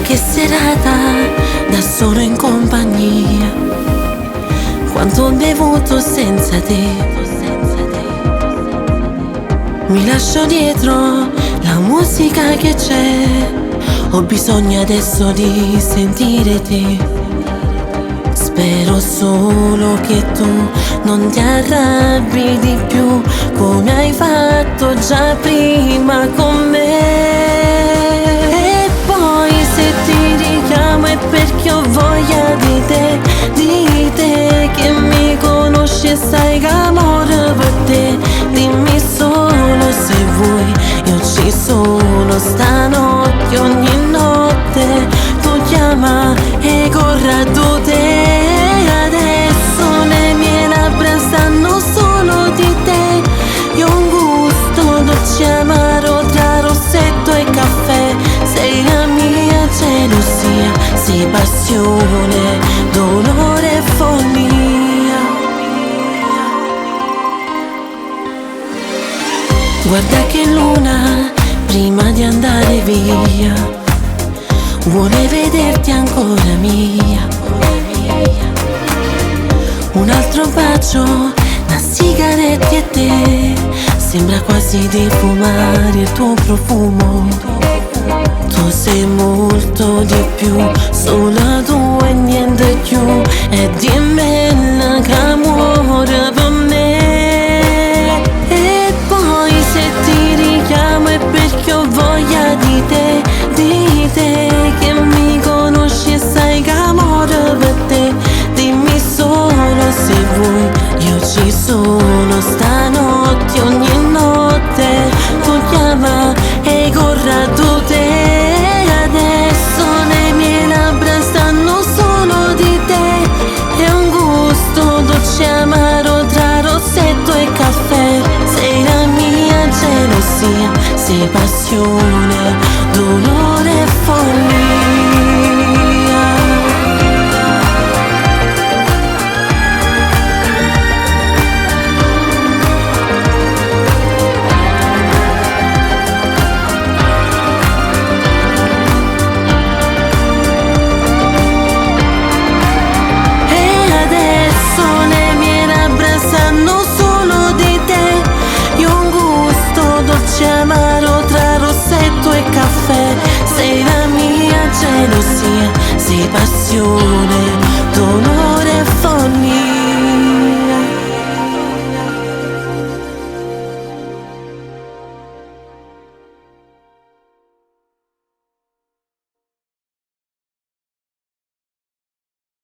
che serata da solo in compagnia, quanto ho bevuto senza te. Mi lascio dietro la musica che c'è, ho bisogno adesso di sentire te. Spero solo che tu non ti arrabbi di più, come hai fatto già prima con me. E poi se ti richiamo è perché ho voglia di te che mi conosci e sai che amore per te. Dimmi solo se vuoi, io ci sono stanotte, ogni notte tu chiama e corra tu te. Adesso le mie labbra sanno solo di te, io ho un gusto dolce amaro tra rossetto e caffè. Sei la mia gelosia, sei passione, dolore e follia. Guarda che luna, prima di andare via, vuole vederti ancora mia. Un altro bacio, una sigaretta e te, sembra quasi di fumare il tuo profumo. Tu sei molto di più, solo tu e niente più. E dimmi